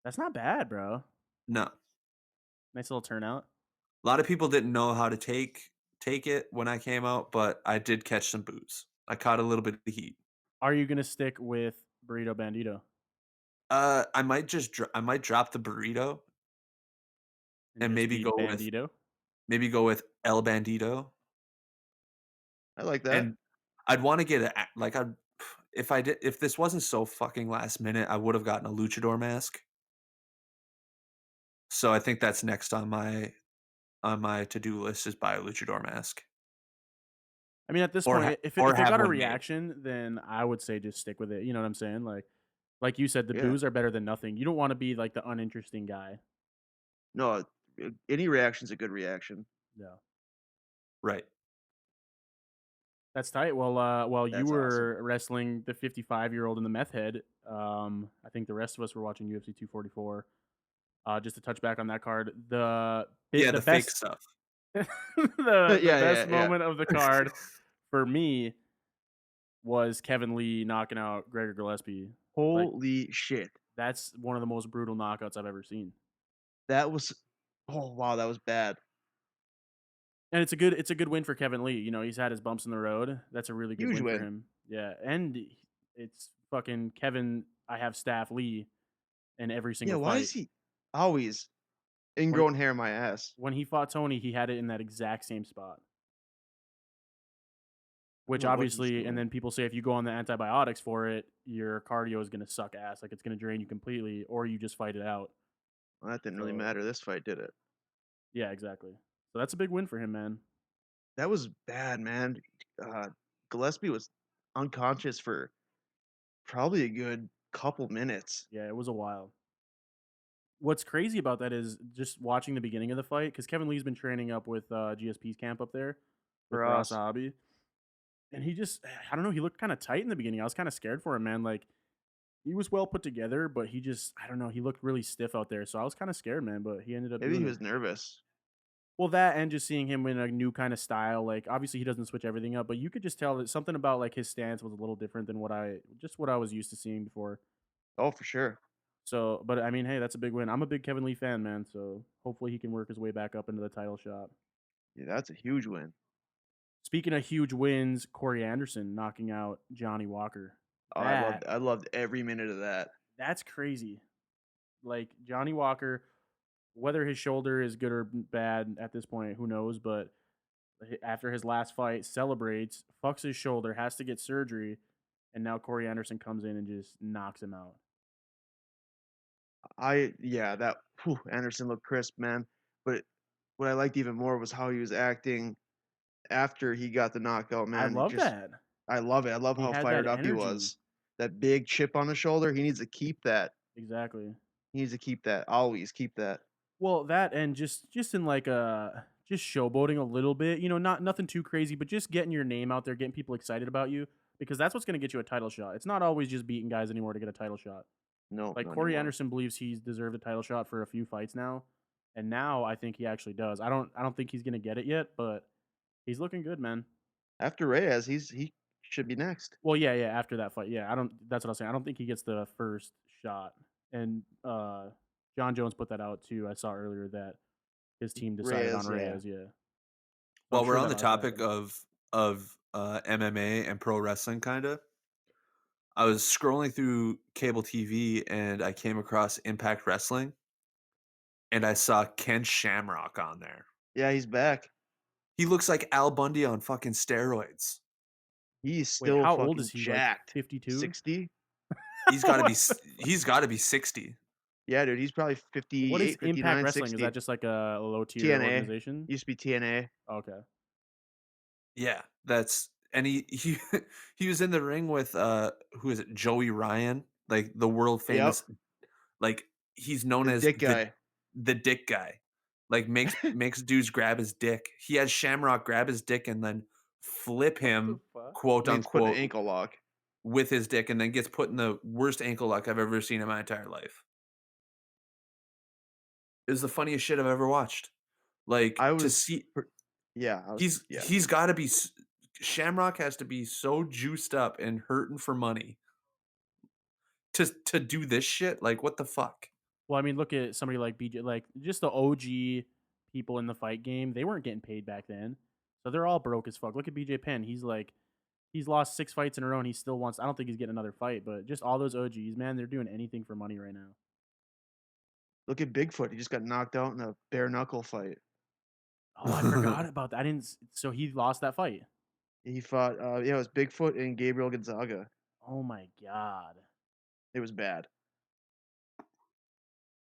That's not bad, bro. No. Nice little turnout. A lot of people didn't know how to take it when I came out, but I did catch some boos. I caught a little bit of heat. Are you gonna stick with Burrito Bandito I might drop the burrito and and just be Bandito? maybe go with El Bandito, I like that. and I'd wanna get like, if this wasn't so fucking last minute, I would have gotten a luchador mask. So I think that's next on my to-do list is buy a luchador mask I mean, at this or point, if or it have got a one made. reaction, then I would say just stick with it. You know what I'm saying? Like you said, the Yeah. boos are better than nothing. You don't want to be like the uninteresting guy. No, any reaction's a good reaction. Yeah. Right. That's tight. Well, while you That's awesome. were wrestling the 55-year-old in the meth head, I think the rest of us were watching UFC 244. Just to touch back on that card, Yeah, the the fake best stuff. the Yeah, best yeah, moment of the card for me was Kevin Lee knocking out Gregor Gillespie. Like Holy shit. that's one of the most brutal knockouts I've ever seen. That was oh, wow, that was bad. And it's a good win for Kevin Lee. You know, he's had his bumps in the road. That's a really good Huge win for win. him. Yeah, and it's fucking Kevin. I have staff Lee in every Yeah, single why fight. is he always When ingrown hair in my ass? when he fought Tony, he had it in that exact same spot. I don't Which know what he's obviously, and doing. then people say if you go on the antibiotics for it, your cardio is gonna suck ass. Like it's gonna drain you completely, or you just fight it out. Well, that didn't really So matter this fight, did it? yeah, exactly. So that's a big win for him, man. That was bad, man. Gillespie was unconscious for probably a good couple minutes. Yeah, it was a while. What's crazy about that is just watching the beginning of the fight because Kevin Lee's been training up with GSP's camp up there with For Faraz us. Sahabi, and he just I don't know, he looked kind of tight in the beginning. I was kind of scared for him, man. Like he was well put together, but he just I don't know, he looked really stiff out there. So I was kind of scared, man. But he ended up Maybe doing he it. was nervous. Well, that and just seeing him in a new kind of style, like obviously he doesn't switch everything up, but you could just tell that something about like his stance was a little different than what I was used to seeing before. Oh, for sure. So, but I mean, hey, that's a big win. I'm a big Kevin Lee fan, man. So hopefully he can work his way back up into the title shot. Yeah, that's a huge win. Speaking of huge wins, Corey Anderson knocking out Johnny Walker. Oh, That I loved every minute of that. that's crazy. Like Johnny Walker, whether his shoulder is good or bad at this point, who knows? But after his last fight, celebrates, fucks his shoulder, has to get surgery, and now Corey Anderson comes in and just knocks him out. Yeah, that Anderson looked crisp, man. But what I liked even more was how he was acting after he got the knockout, I man. It love just that. I love it. I love He how had that fired up he energy. was. That big chip on his shoulder, he needs to keep that. Exactly. He needs to keep that. Always keep that. Well, that and just in like just showboating a little bit, you know, not nothing too crazy, but just getting your name out there, getting people excited about you because that's what's going to get you a title shot. It's not always just beating guys anymore to get a title shot. No, Like not Corey anymore. Anderson believes he's deserved a title shot for a few fights now, and now I think he actually does. I don't think he's going to get it yet, but he's looking good, man. After Reyes, he should be next. Well, yeah, yeah, after that fight. Yeah, I don't that's what I was saying. I don't think he gets the first shot. And John Jones put that out too. I saw earlier that his team decided on Reyes, yeah. Reyes, yeah. So I'm While we're sure on the that'll have to topic happen. of MMA and pro wrestling kinda, I was scrolling through cable TV and I came across Impact Wrestling, and I saw Ken Shamrock on there. Yeah, he's back. He looks like Al Bundy on fucking steroids. He's Wait, still how old is fucking he? Like jacked. 52? 60? He's gotta be 60. Yeah, dude, he's probably What is 58, Impact 59, Wrestling? Is that 60. just like a low tier TNA. organization? Used to be TNA. Okay. Yeah, that's and he he was in the ring with who is it? Joey Ryan, like the world Yep. famous, like he's known The as dick guy. the dick guy. Like makes dudes grab his dick. He has Shamrock grab his dick and then flip What the him, fuck? quote And then gets put in an unquote, ankle lock. with his dick and then gets put in the worst ankle lock I've ever seen in my entire life. It was the funniest shit I've ever watched. Like I to was see pr yeah, I was yeah. he's got to be Shamrock has to be so juiced up and hurting for money to do this shit. Like what the fuck? Well, I mean, look at somebody like BJ, like just the OG people in the fight game. They weren't getting paid back then, so they're all broke as fuck. Look at BJ Penn. He's lost 6 fights in a row, and he still wants. I don't think he's getting another fight, but just all those OGs, man, they're doing anything for money right now. Look at Bigfoot, he just got knocked out in a bare knuckle fight. Oh, I forgot about that. I didn't. So he lost that fight. He fought, yeah, it was Bigfoot and Gabriel Gonzaga. Oh my god. It was bad. It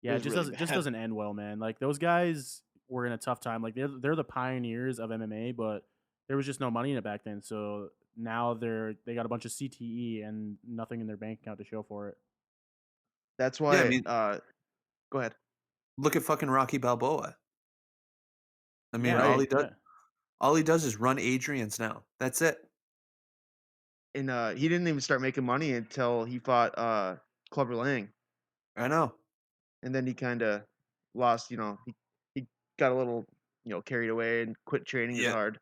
Yeah, it was just really doesn't just bad. doesn't end well, man. Like those guys were in a tough time. Like they're the pioneers of MMA, but there was just no money in it back then. So now they got a bunch of CTE and nothing in their bank account to show for it. That's Yeah, I why, mean, go ahead. look at fucking Rocky Balboa. I mean, Yeah, Right. yeah. all he does is run Adrian's now. That's it. And, he didn't even start making money until he fought, Clubber Lang, I know. and then he kinda lost, he got a little, carried away and quit training as Yeah. hard.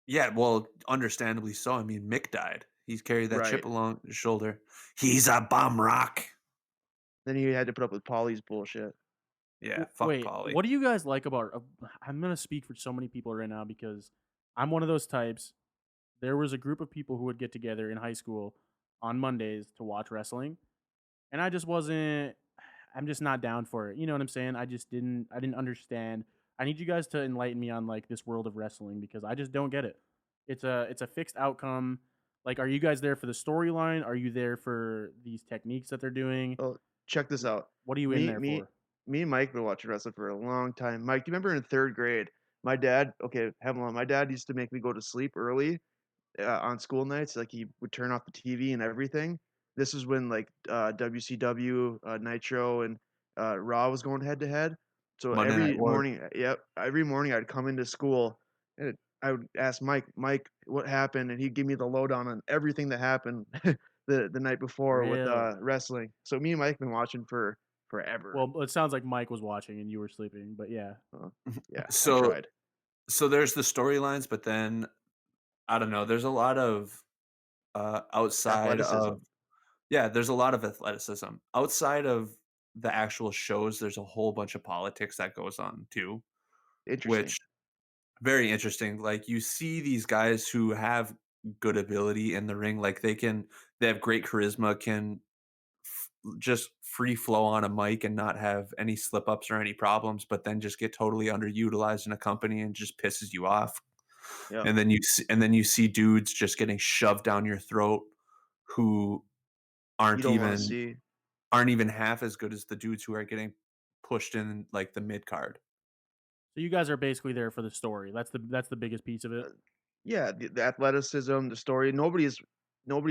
Yeah, well, understandably so. I mean, Mick died. He's carried that chip Right. along his shoulder. He's a bum rock. Then he had to put up with Paulie's bullshit. Yeah, fuck Wait, Polly. what do you guys like about? I'm gonna speak for so many people right now because I'm one of those types. There was a group of people who would get together in high school on Mondays to watch wrestling, and I just wasn't. I'm just not down for it. You know what I'm saying? I didn't understand. I need you guys to enlighten me on like this world of wrestling because I just don't get it. It's a fixed outcome. Like, are you guys there for the storyline? Are you there for these techniques that they're doing? Well, check this out. What are you in Me there me for? me and Mike been watching wrestling for a long time. Mike, do you remember in 3rd grade, my dad okay, Hemlock, my dad used to make me go to sleep early on school nights, like, he would turn off the TV and everything. This was when, like, WCW, Nitro, and, Raw was going head to head. So Monday Night every Wars. morning yep, every morning I'd come into school, and I would ask Mike, "Mike, what happened?" And he'd give me the lowdown on everything that happened the night before with, Really? wrestling. So me and Mike been watching for forever. Well, it sounds like Mike was watching and you were sleeping, but yeah. Uh, yeah, I So tried. so there's the storylines, but then I don't know, there's a lot of outside Athleticism. of yeah, there's a lot of athleticism. Outside of the actual shows, there's a whole bunch of politics that goes on too, Interesting. which very interesting. Like you see these guys who have good ability in the ring, like they have great charisma, can just free flow on a mic and not have any slip ups or any problems, but then just get totally underutilized in a company and just pisses you off. Yep. And then you see dudes just getting shoved down your throat who You aren't don't wanna even see. aren't even half as good as the dudes who are getting pushed in like the mid card. So you guys are basically there for the story. That's the biggest piece of it. Uh, yeah, the athleticism, the story. Nobody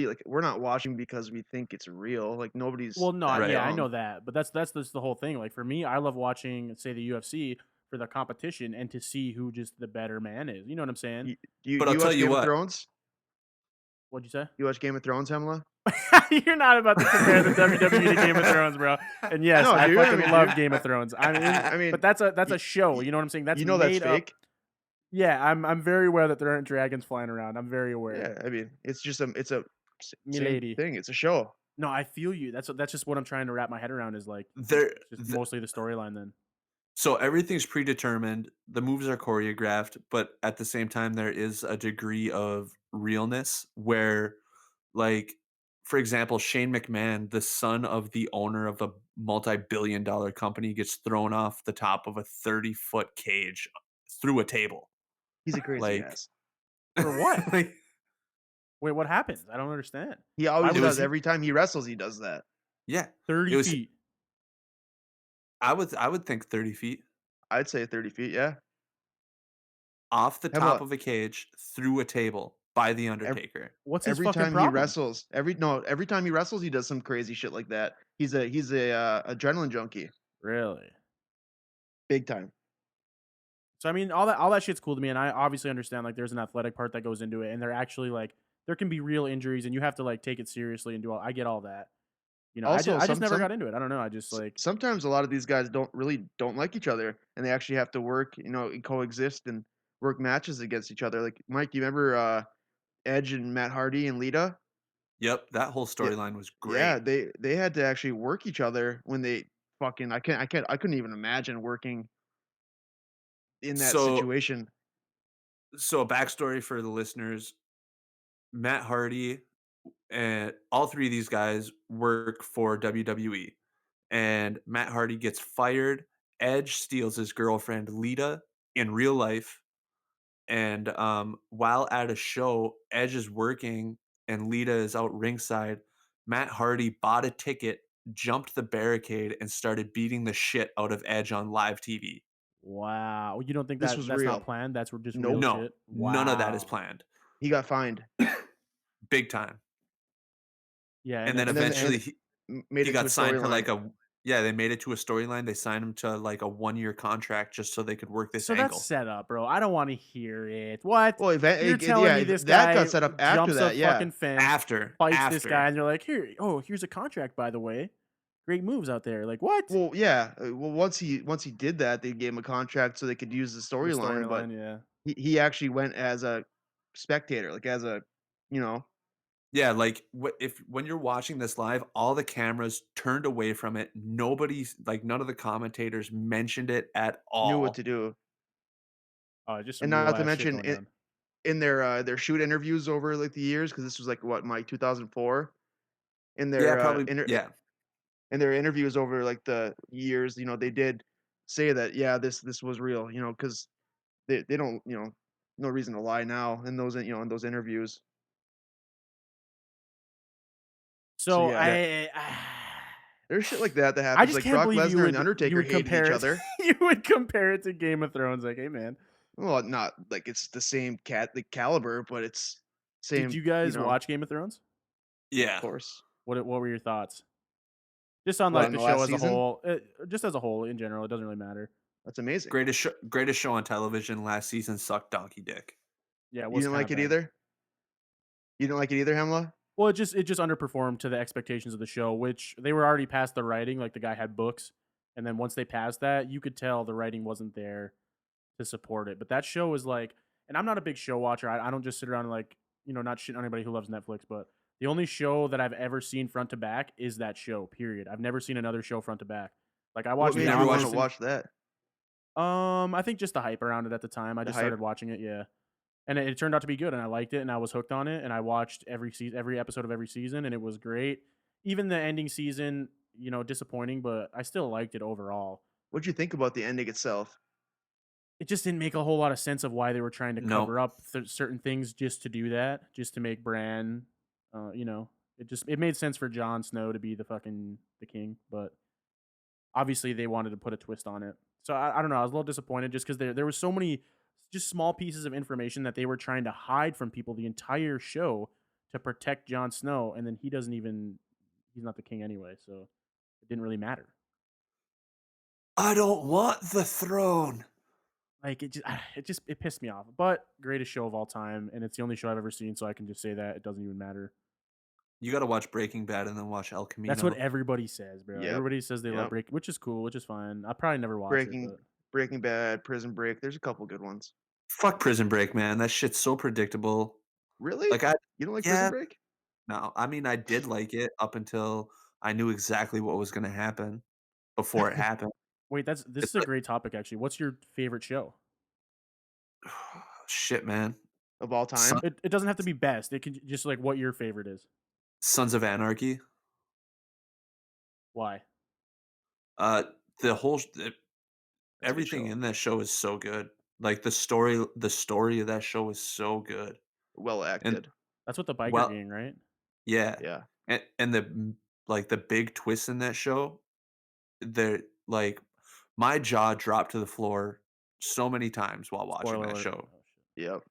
like we're not watching because we think it's real. Like nobody's Well, no, that Right. yeah, I dumb. know that, but that's just the whole thing. Like for me, I love watching, say, the UFC for the competition and to see who just the better man is. You know what I'm saying? But Do I'll you tell watch you Game of what, Thrones? What'd you say? You watch Game of Thrones, Hemla? You're not about to compare the WWE to Game of Thrones, bro. And yes, No, I dude. I fucking mean, love dude. Game of Thrones. I mean, I but mean, that's y- a show. y- You know what I'm saying? That's you know that's made up. fake. Yeah, I'm very aware that there aren't dragons flying around. I'm very aware. Yeah, I mean, it's a same Milady. thing. It's a show. No, I feel you. That's just what I'm trying to wrap my head around. Is like there it's just mostly the storyline. Then so everything's predetermined, the moves are choreographed, but at the same time there is a degree of realness where like for example, Shane McMahon, the son of the owner of a multi-billion-dollar company gets thrown off the top of a 30-foot cage through a table. He's a crazy Like ass. for what? like Wait, what happens? I don't understand. He Why always it would does. was Every time he wrestles, he does that. yeah, 30 it was feet? I would think 30 feet I'd say 30 feet. Yeah. off the top Hemla, of a cage through a table by the ev- Undertaker. What's his every fucking time he problem? wrestles, every time he wrestles, he does some crazy shit like that. He's a adrenaline junkie, Really? big time. So I mean, all that shit's cool to me, and I obviously understand like there's an athletic part that goes into it, and they're actually like there can be real injuries, and you have to like take it seriously and do all. I get all that. I just Also, I just never got into it. I don't know. I just like sometimes a lot of these guys don't like each other, and they actually have to work, and coexist and work matches against each other. Like Mike, do you remember Edge and Matt Hardy and Lita? Yep, that whole Yeah, storyline was yeah, great. they had to actually work each other when they fucking I couldn't even imagine working in that So situation. so a backstory for the listeners, Matt Hardy and all three of these guys work for WWE. And Matt Hardy gets fired. Edge steals his girlfriend Lita in real life. And while at a show, Edge is working and Lita is out ringside. Matt Hardy bought a ticket, jumped the barricade, and started beating the shit out of Edge on live TV. wow. You don't think This that was that's not real. planned? That's just real Nope, No, shit. none of that is Wow. planned. he got fined, Big time. Yeah, and And then that's and then eventually and made he it to a got signed to storyline. like a yeah, they made it to a storyline. They signed him to like a 1-year contract just so they could work this so that's angle. set up, bro. I don't want to hear it. What? Well, You're telling yeah, me this that got guy set up after jumps a that. Yeah. fucking fence, After, fights this guy, after. and they're like, here, oh, here's a contract, by the way. Great moves out there. Like what? Well, yeah. Well, once he did that, they gave him a contract so they could use the The storyline. But storyline, yeah. he actually went as a spectator, like as a, you know, Yeah, like if when you're watching this live, all the cameras turned away from it. Nobody's like none of the commentators mentioned it at knew what to all. do. Oh, just And some real not to ass shit mention going down. in their shoot interviews over like the years, because this was like what, Mike, 2004. In Yeah, their probably yeah. in their interviews over like the years, they did say that, yeah, this was real, because they don't, no reason to lie now in those, in those interviews. So So yeah, there's shit like that I happens. just Like can't Brock believe Lesnar and the you Undertaker would hated compare each it. other. You would compare it to Game of Thrones. Like, hey man, Well, not like it's the same the caliber, but it's did same, you guys watch Game of Thrones? of Yeah. course. What were your thoughts? Just on What, like on the the show last as a season? whole, just as a whole in general, it doesn't really matter. That's amazing. Greatest show on television last season sucked donkey dick. Yeah, it You was didn't kind like of it bad. either? You didn't like it either, Hemla? Well, it just underperformed to the expectations of the show, which they were already past the writing. Like the guy had books, and then once they passed that, you could tell the writing wasn't there to support it. But that show was like, and I'm not a big show watcher. I don't just sit around and like not shit on anybody who loves Netflix. But the only show that I've ever seen front to back is that show. Period. I've never seen another show front to back. Like I What watched You've made never you Fallout. wanna watched watch that? I think just the hype around it at the time. I The just started hype? watching it. Yeah. And it turned out to be good, and I liked it, and I was hooked on it, and I watched every episode of every season, and it was great. Even the ending season, disappointing, but I still liked it overall. What'd you think about the ending itself? It just didn't make a whole lot of sense of why they were trying to no. cover up certain things just to do that, just to make Bran, it made sense for Jon Snow to be the king, but obviously they wanted to put a twist on it. So I don't know. I was a little disappointed just because there was so many just small pieces of information that they were trying to hide from people the entire show to protect Jon Snow, and then he's not the king anyway, so it didn't really matter. I don't want the throne. Like it pissed me off. But greatest show of all time, and it's the only show I've ever seen, so I can just say that it doesn't even matter. You got to watch Breaking Bad and then watch El That's what Camino. everybody says, bro. Yep, Everybody says they love yep. Break, which is cool, which is fine. I probably never watch it, Breaking but Breaking Bad, Prison Break, there's a couple good ones. Fuck Prison Break, man. That shit's so predictable. Really? Like I You don't like Prison yeah, Break? no. I mean, I did like it up until I knew exactly what was going to happen before it happened. wait, this It's is a like great topic actually. What's your favorite show? shit, man. Of all Son, time? It doesn't have to be best. It can just like what your favorite is. Sons of Anarchy. Why? Uh, the whole That's a good everything show. in that show is so good. Like the story of that show is so good. Well And acted. That's what the biker well, gang, right? yeah. Yeah. And the big twist in that show, they're like My jaw dropped to the floor so many times while watching Spoiler that alert. show. Oh, shit. Yep.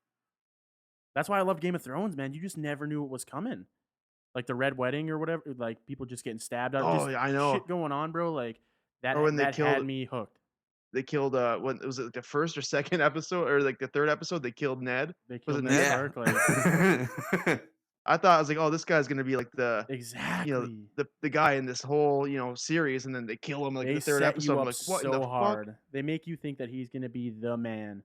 That's why I love Game of Thrones, man. You just never knew what was coming. Like the Red Wedding or whatever, like people just getting stabbed out, Oh, just yeah, I know. shit going on, bro. Like Or when that had me hooked. when was it, like, the first or second episode or, like, the 3rd episode, they killed Ned? They Was killed it Ned Ned? Yeah. Stark, like I thought I was like, "Oh, this guy's gonna be, like, exactly. the guy in this whole, series," and then they kill him, like, They the 3rd set episode. you I'm up like, "What in the so fuck?" hard. They make you think that he's gonna be the man,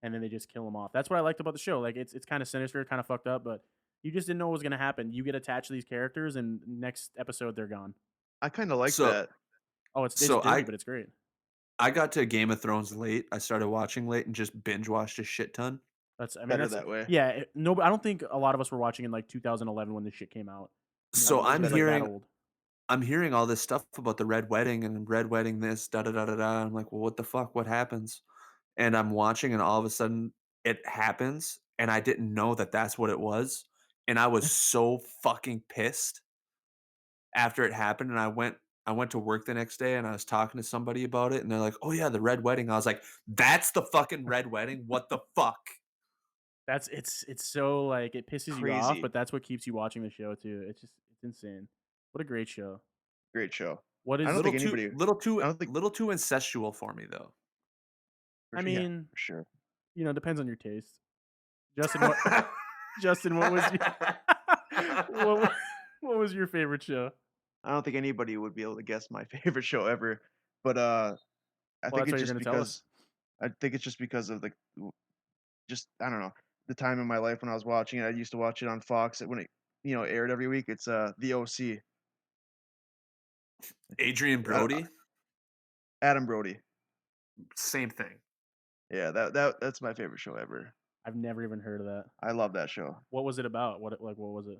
and then they just kill him off. That's what I liked about the show. Like it's kind of sinister, kind of fucked up, but you just didn't know what was gonna happen. You get attached to these characters, and next episode they're gone. I kinda like So that. Oh, it's so dirty, I but it's great. I got to Game of Thrones late. I started watching late and just binge watched a shit ton. That's I mean Better that's that way. yeah. No, I don't think a lot of us were watching in like 2011 when this shit came out. So Like No, it's like that definitely. old. I'm hearing all this stuff about the red wedding and red wedding this, da da da da da. I'm like, well, what the fuck? What happens? And I'm watching, and all of a sudden it happens, and I didn't know that that's what it was, and I was so fucking pissed after it happened. And I went to work the next day, and I was talking to somebody about it, and they're like, "Oh yeah, the red wedding." I was like, "That's the fucking red wedding. What the fuck?" That's it's so like it pisses you off, Crazy. but that's what keeps you watching the show too. It's insane. What a great show. Great show. What I is don't think anybody I don't think Little too incestual for me though. I yeah, mean, for sure. depends on your taste. Justin, what Justin, what was your what wa- what was your favorite show? I don't think anybody would be able to guess my favorite show ever, but, I Well, think that's what it's you're just gonna tell us. because of, like, just I don't know, the time in my life when I was watching it. I used to watch it on Fox when it, aired every week. It's, The OC. Adrian Uh, Brody, Adam Brody. same thing. Yeah, that's my favorite show ever. I've never even heard of that. I love that show. What was it about? What was it?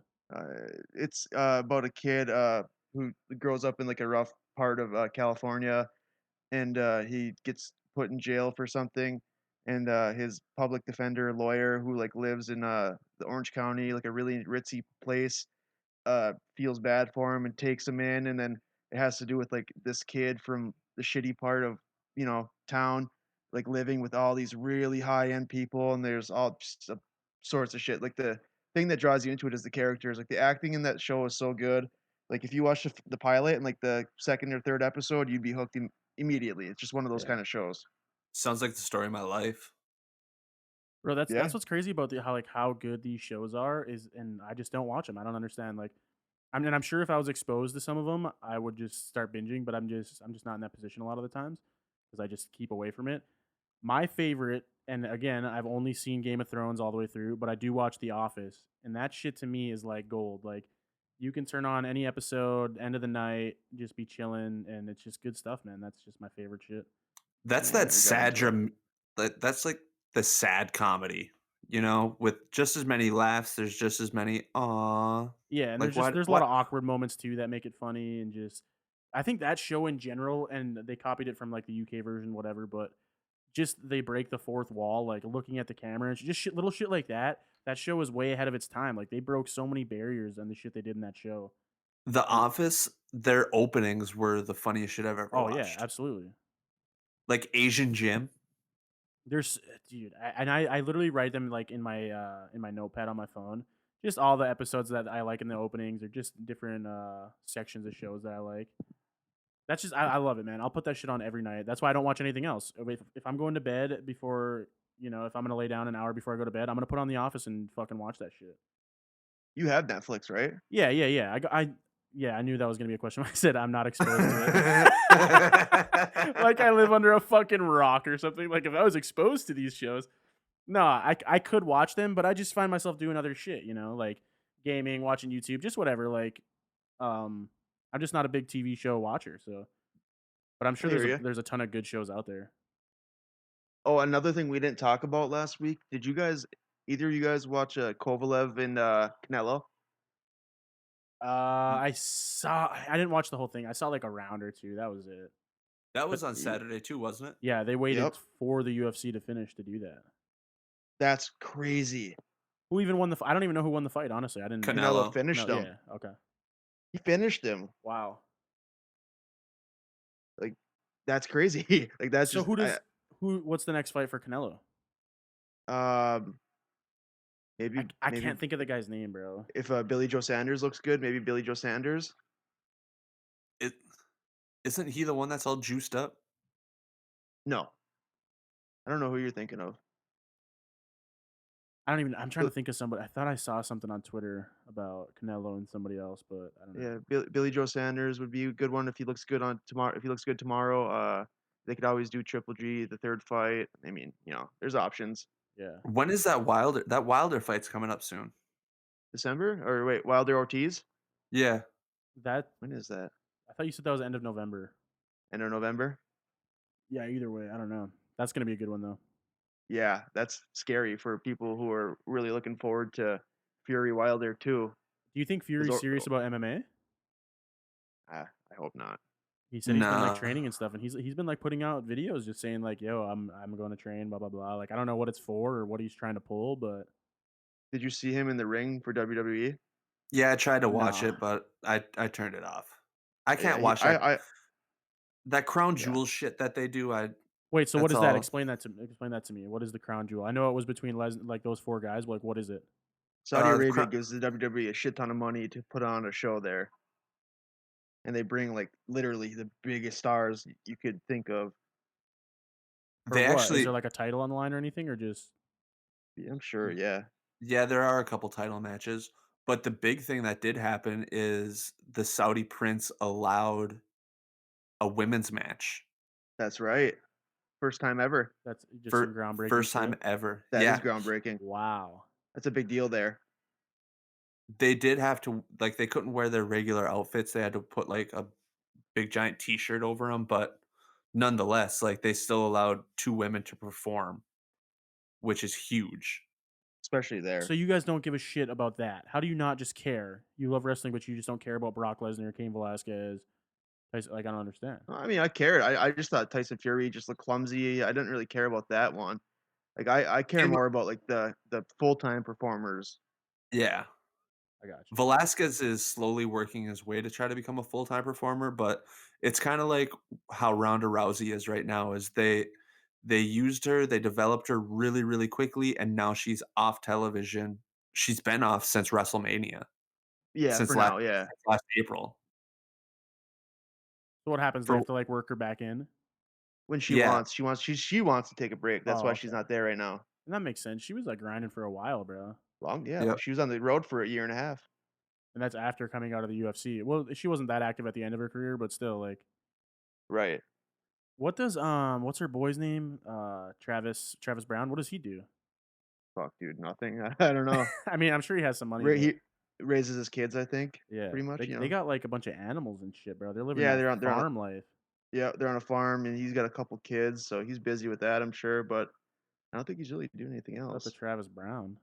It's, about a kid, who grows up in, like, a rough part of, California, and, he gets put in jail for something, and, his public defender lawyer who, like, lives in, the Orange County, like, a really ritzy place, feels bad for him and takes him in, and then it has to do with, like, this kid from the shitty part of, town, like, living with all these really high-end people, and there's all sorts of shit. Like, the thing that draws you into it is the characters. Like, the acting in that show is so good. Like, if you watch the pilot and, like, the 2nd or 3rd episode, you'd be hooked immediately. It's just one of those Yeah. kinda shows. Sounds like the story of my life. Bro, that's Yeah. what's crazy about how good these shows are is, and I just don't watch them. I don't understand. Like, I mean, I'm sure if I was exposed to some of them, I would just start binging. But I'm just not in that position a lot of the times because I just keep away from it. My favorite, and again, I've only seen Game of Thrones all the way through, but I do watch The Office, and that shit to me is like gold. Like, you can turn on any episode, end of the night, just be chilling, and it's just good stuff, man. That's just my favorite shit. That's Yeah, I that never got sad into it. that's like the sad comedy, with just as many laughs, there's just as many aw. Yeah, and Like there's a lot what of awkward moments too that make it funny, and just I think that show in general, and they copied it from like the UK version, whatever, but just they break the fourth wall, like looking at the camera, and just little shit like that. That show is way ahead of its time. Like they broke so many barriers on the shit they did in that show. The And Office, their openings were the funniest shit I've ever oh yeah, watched. absolutely. Like Asian Jim. There's dude, I literally write them like in my notepad on my phone. Just all the episodes that I like in the openings, or just different sections of shows that I like. That's just I love it, man. I'll put that shit on every night. That's why I don't watch anything else. If I'm going to bed before, if I'm gonna lay down an hour before I go to bed, I'm gonna put on The Office and fucking watch that shit. You have Netflix, right? Yeah, yeah, yeah. Yeah, I knew that was gonna be a question. I said I'm not exposed to it. Like I live under a fucking rock or something. Like if I was exposed to these shows, no, I could watch them, but I just find myself doing other shit. Like gaming, watching YouTube, just whatever. Like, um, I'm just not a big TV show watcher. So, but I'm I sure hear you. there's a ton of good shows out there. Oh, another thing we didn't talk about last week. Did either of you guys watch, Kovalev and, Canelo? I didn't watch the whole thing. I saw like a round or two. That was it. That But was on Y Saturday too, wasn't it? yeah, they waited Yep. for the UFC to finish to do that. That's crazy. Who even won the? I don't even know who won the fight. Honestly, I didn't. Canelo Canelo. finished No, him. yeah, okay. He finished him. Wow. Like, That's crazy. Like that's So just what's the next fight for Canelo? um maybe I maybe can't think of the guy's name, bro. if Billy Joe Sanders looks good, maybe Billy Joe Sanders. It isn't he the one that's all juiced up? No, I don't know who you're thinking of. I'm trying to think of somebody. I thought I saw something on Twitter about Canelo and somebody else, but I don't know. Yeah, Billy Joe Sanders would be a good one if he looks good on tomorrow. If he looks good tomorrow, they could always do Triple G, the third fight. I mean, there's options. Yeah. When is that Wilder fight's coming up soon? December or wait, Wilder Ortiz. Yeah. That When is that? I thought you said that was end of November. End of November. Yeah, either way, I don't know. That's gonna be a good one though. Yeah, that's scary for people who are really looking forward to Fury Wilder too. Do you think 'Cause Fury's serious about MMA? I hope not. He said he's been like Nah. training and stuff, and he's been like putting out videos just saying like, "Yo, I'm going to train, blah blah blah." Like I don't know what it's for or what he's trying to pull, but Did you see him in the ring for WWE? Yeah, I tried to watch no. it, but I turned it off. I Yeah, can't watch I that crown yeah. jewel shit that they do. I Wait, so what That's is that? all. Explain that to me. What is the crown jewel? I know it was between like those four guys, but like what is it? Saudi The Arabia crown. gives the WWE a shit ton of money to put on a show there, and they bring like literally the biggest stars you could think of. For They what? Is actually there like a title on the line or anything, or just Yeah, I'm sure. Yeah, Yeah, there are a couple title matches, but the big thing that did happen is the Saudi prince allowed a women's match that's right. First time ever. that's just some for groundbreaking first time shit? ever. That is Yeah, groundbreaking. Wow. That's a big deal there. they did have to like they couldn't wear their regular outfits. They had to put like a big giant T-shirt over them, but nonetheless, like they still allowed two women to perform, which is huge. Especially So there. you guys don't give a shit about that. How do you not just care? You love wrestling, but you just don't care about Brock Lesnar, Cain Velasquez. Like I don't understand. I mean, I cared. I just thought Tyson Fury just looked clumsy. I didn't really care about that one. Like I care Came more about like the full time performers. Yeah. I got you. Velasquez is slowly working his way to try to become a full-time performer, but it's kind of like how Ronda Rousey is right now is they used her, they developed her really, really quickly, and now she's off television. She's been off since WrestleMania, Yeah, since for now. Yeah, last April. So what happens? They For have to like work her back in. when she Yeah, wants, she wants to take a break. That's Oh, why she's okay. not there right now. And that makes sense. She was like grinding for a while, bro. Yeah. yep. She was on the road for a year and a half. And that's after coming out of the UFC. Well, she wasn't that active at the end of her career, but still, like, Right. what's her boy's name? Travis Brown. What does he do? Fuck, dude. Nothing. I don't know. I mean, I'm sure he has some money, but He raises his kids. I think yeah, pretty much. they got like a bunch of animals and shit, bro. They're living Yeah, that farm life. they're on a farm, and he's got a couple kids, so he's busy with that. I'm sure, but I don't think he's really doing anything Shout out to else. Travis Brown.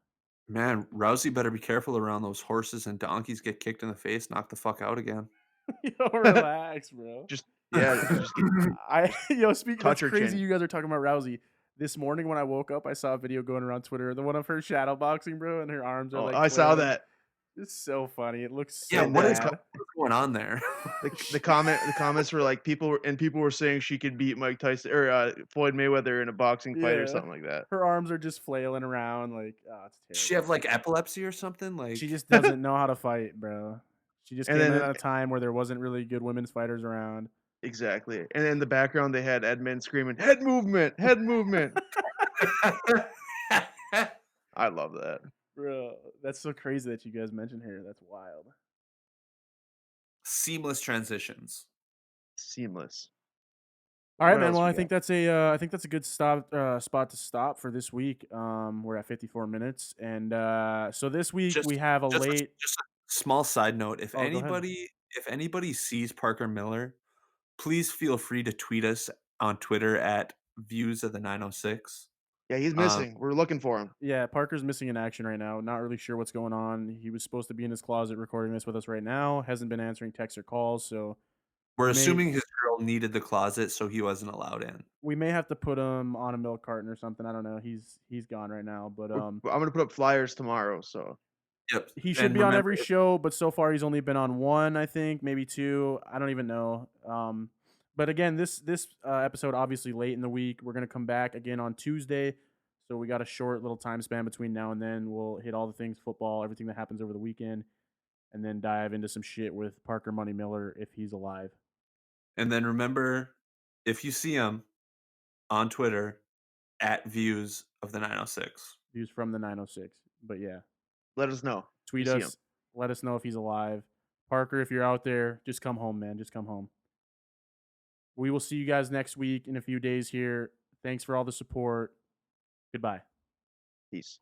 Man, Rousey better be careful around those horses and donkeys get kicked in the face, knock the fuck out again. Yo, relax, bro. Just yeah, just get, Speaking, touch that's her crazy. chin. You guys are talking about Rousey. This morning when I woke up, I saw a video going around Twitter, the one of her shadow boxing, bro, and her arms are Oh, like I saw flailing. that. It's so funny. It looks Yeah, so And bad. what's going on there? the comments were like people were saying she could beat Mike Tyson or Floyd Mayweather in a boxing fight or Yeah. something like that. Her arms are just flailing around like, oh, it's Does she terrible. have like epilepsy or something? She Like just doesn't know how to fight, bro. She just And came in then at a time where there wasn't really good women's fighters around. exactly. And in the background they had Edmund screaming, "Head movement, head movement." I love that. Bro, that's so crazy that you guys mentioned her. That's wild. Seamless transitions. Seamless. All right, What man. else Well, we got? I think that's a good spot to stop for this week. We're at 54 minutes, and so this week Just we have a just a late. just a small side note, Oh, go ahead. if anybody sees Parker Miller, please feel free to tweet us on Twitter at views of the 906. Yeah, he's Um, missing. We're looking for him. Yeah, Parker's missing in action right now. Not really sure what's going on. He was supposed to be in his closet recording this with us right now. Hasn't been answering texts or calls, so we're we may assuming his girl needed the closet, so he wasn't allowed in. we may have to put him on a milk carton or something. I don't know. He's gone right now, but I'm gonna put up flyers tomorrow. So Yep, he should and be on remember, every show, but so far he's only been on one, I think, maybe two. I don't even know. But again, this episode obviously late in the week. We're gonna come back again on Tuesday, so we got a short little time span between now and then. We'll hit all the things football, everything that happens over the weekend, and then dive into some shit with Parker Money Miller if he's alive. And then remember, if you see him on Twitter, at views of the 906. Views from the 906. But yeah, Let us know. tweet You see him. us. Let us know if he's alive. Parker, if you're out there, just come home, man. Just come home. We will see you guys next week in a few days here. Thanks for all the support. Goodbye. Peace.